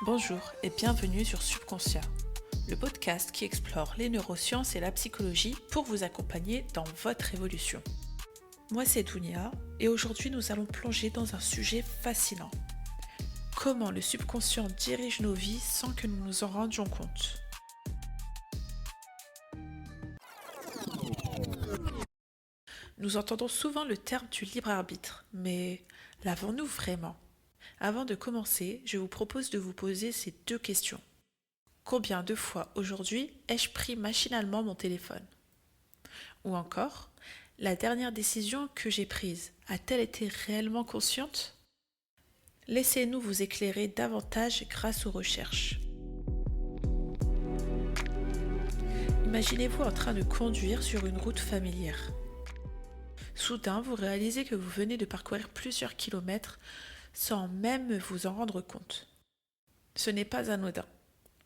Bonjour et bienvenue sur Subconscient, le podcast qui explore les neurosciences et la psychologie pour vous accompagner dans votre évolution. Moi c'est Dounia et aujourd'hui nous allons plonger dans un sujet fascinant. Comment le subconscient dirige nos vies sans que nous nous en rendions compte. Nous entendons souvent le terme du libre arbitre, mais l'avons-nous vraiment ? Avant de commencer, je vous propose de vous poser ces deux questions. Combien de fois aujourd'hui ai-je pris machinalement mon téléphone ? Ou encore, la dernière décision que j'ai prise a-t-elle été réellement consciente ? Laissez-nous vous éclairer davantage grâce aux recherches. Imaginez-vous en train de conduire sur une route familière. Soudain, vous réalisez que vous venez de parcourir plusieurs kilomètres sans même vous en rendre compte. Ce n'est pas anodin.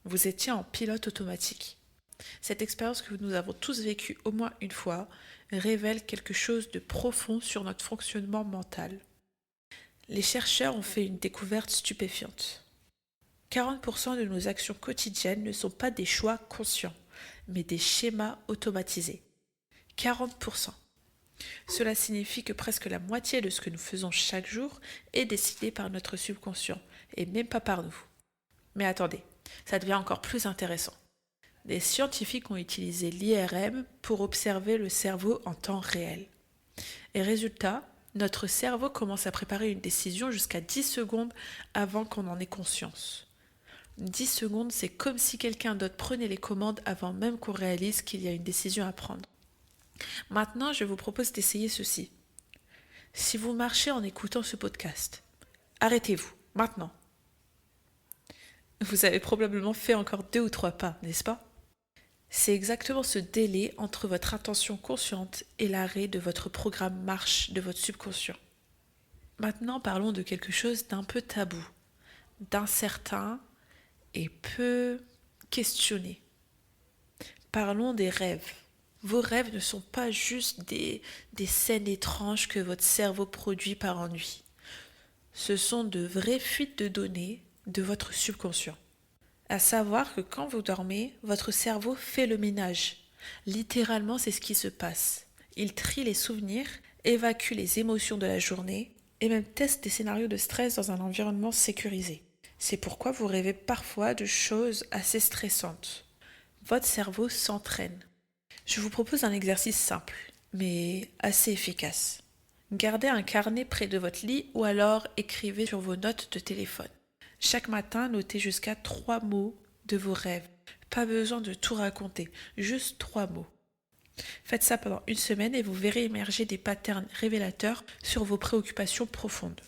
Vous étiez en pilote automatique. Cette expérience que nous avons tous vécue au moins une fois révèle quelque chose de profond sur notre fonctionnement mental. Les chercheurs ont fait une découverte stupéfiante. 40% de nos actions quotidiennes ne sont pas des choix conscients, mais des schémas automatisés. 40%. Cela signifie que presque la moitié de ce que nous faisons chaque jour est décidé par notre subconscient, et même pas par nous. Mais attendez, ça devient encore plus intéressant. Des scientifiques ont utilisé l'IRM pour observer le cerveau en temps réel. Et résultat, notre cerveau commence à préparer une décision jusqu'à 10 secondes avant qu'on en ait conscience. 10 secondes, c'est comme si quelqu'un d'autre prenait les commandes avant même qu'on réalise qu'il y a une décision à prendre. Maintenant, je vous propose d'essayer ceci. Si vous marchez en écoutant ce podcast, arrêtez-vous, maintenant. Vous avez probablement fait encore 2 ou 3 pas, n'est-ce pas ? C'est exactement ce délai entre votre intention consciente et l'arrêt de votre programme marche de votre subconscient. Maintenant, parlons de quelque chose d'un peu tabou, d'incertain et peu questionné. Parlons des rêves. Vos rêves ne sont pas juste des scènes étranges que votre cerveau produit par ennui. Ce sont de vraies fuites de données de votre subconscient. À savoir que quand vous dormez, votre cerveau fait le ménage. Littéralement, c'est ce qui se passe. Il trie les souvenirs, évacue les émotions de la journée et même teste des scénarios de stress dans un environnement sécurisé. C'est pourquoi vous rêvez parfois de choses assez stressantes. Votre cerveau s'entraîne. Je vous propose un exercice simple, mais assez efficace. Gardez un carnet près de votre lit ou alors écrivez sur vos notes de téléphone. Chaque matin, notez jusqu'à 3 mots de vos rêves. Pas besoin de tout raconter, juste 3 mots. Faites ça pendant une semaine et vous verrez émerger des patterns révélateurs sur vos préoccupations profondes.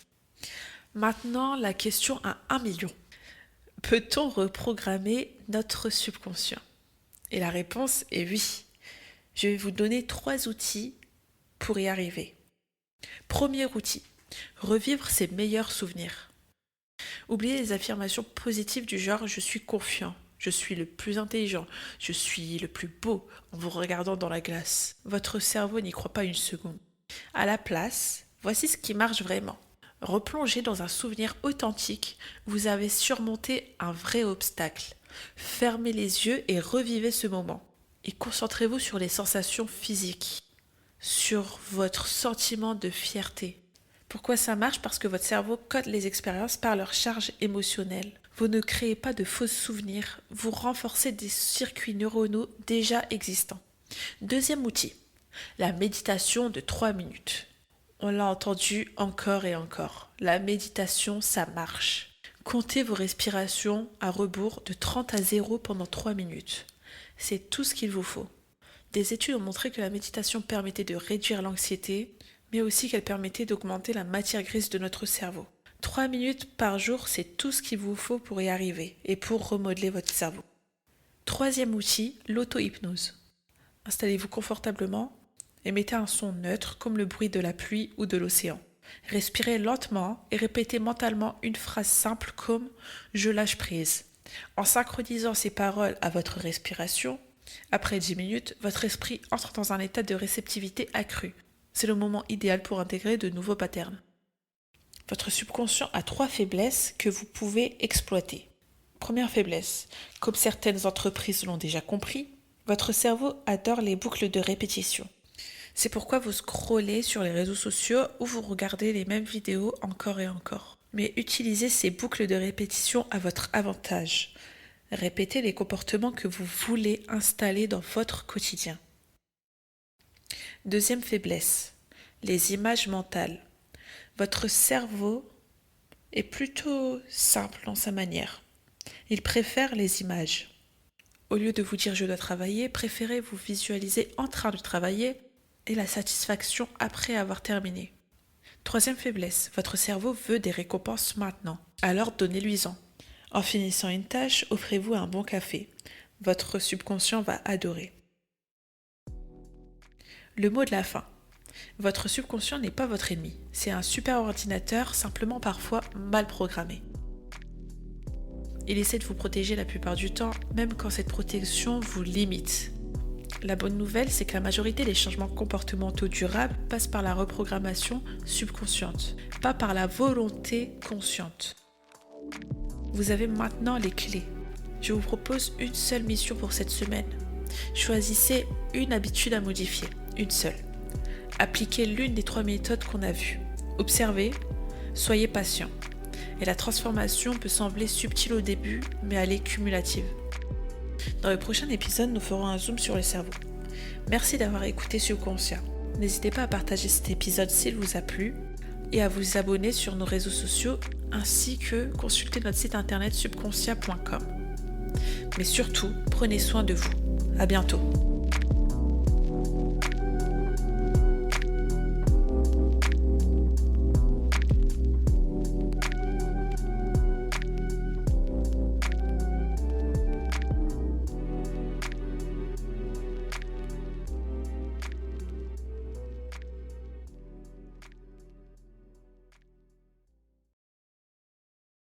Maintenant, la question à 1 million. Peut-on reprogrammer notre subconscient ? Et la réponse est oui. Je vais vous donner 3 outils pour y arriver. Premier outil, revivre ses meilleurs souvenirs. Oubliez les affirmations positives du genre « je suis confiant »,« je suis le plus intelligent »,« je suis le plus beau » en vous regardant dans la glace. Votre cerveau n'y croit pas une seconde. À la place, voici ce qui marche vraiment. Replongez dans un souvenir authentique, vous avez surmonté un vrai obstacle. Fermez les yeux et revivez ce moment. Et concentrez-vous sur les sensations physiques, sur votre sentiment de fierté. Pourquoi ça marche ? Parce que votre cerveau code les expériences par leur charge émotionnelle. Vous ne créez pas de faux souvenirs, vous renforcez des circuits neuronaux déjà existants. Deuxième outil, la méditation de 3 minutes. On l'a entendu encore et encore. La méditation, ça marche. Comptez vos respirations à rebours de 30 à 0 pendant 3 minutes. C'est tout ce qu'il vous faut. Des études ont montré que la méditation permettait de réduire l'anxiété, mais aussi qu'elle permettait d'augmenter la matière grise de notre cerveau. 3 minutes par jour, c'est tout ce qu'il vous faut pour y arriver et pour remodeler votre cerveau. Troisième outil, l'auto-hypnose. Installez-vous confortablement et mettez un son neutre comme le bruit de la pluie ou de l'océan. Respirez lentement et répétez mentalement une phrase simple comme « je lâche prise ». En synchronisant ces paroles à votre respiration, après 10 minutes, votre esprit entre dans un état de réceptivité accrue. C'est le moment idéal pour intégrer de nouveaux patterns. Votre subconscient a 3 faiblesses que vous pouvez exploiter. Première faiblesse, comme certaines entreprises l'ont déjà compris, votre cerveau adore les boucles de répétition. C'est pourquoi vous scrollez sur les réseaux sociaux ou vous regardez les mêmes vidéos encore et encore. Mais utilisez ces boucles de répétition à votre avantage. Répétez les comportements que vous voulez installer dans votre quotidien. Deuxième faiblesse, les images mentales. Votre cerveau est plutôt simple dans sa manière. Il préfère les images. Au lieu de vous dire je dois travailler, préférez vous visualiser en train de travailler et la satisfaction après avoir terminé. Troisième faiblesse, votre cerveau veut des récompenses maintenant. Alors donnez-lui-en. En finissant une tâche, offrez-vous un bon café. Votre subconscient va adorer. Le mot de la fin. Votre subconscient n'est pas votre ennemi. C'est un super ordinateur, simplement parfois mal programmé. Il essaie de vous protéger la plupart du temps, même quand cette protection vous limite. La bonne nouvelle, c'est que la majorité des changements comportementaux durables passent par la reprogrammation subconsciente, pas par la volonté consciente. Vous avez maintenant les clés. Je vous propose une seule mission pour cette semaine. Choisissez une habitude à modifier, une seule. Appliquez l'une des 3 méthodes qu'on a vues. Observez, soyez patient. Et la transformation peut sembler subtile au début, mais elle est cumulative. Dans le prochain épisode, nous ferons un zoom sur le cerveau. Merci d'avoir écouté Subconscient. N'hésitez pas à partager cet épisode s'il vous a plu et à vous abonner sur nos réseaux sociaux ainsi que consulter notre site internet subconscient.com. Mais surtout, prenez soin de vous. À bientôt.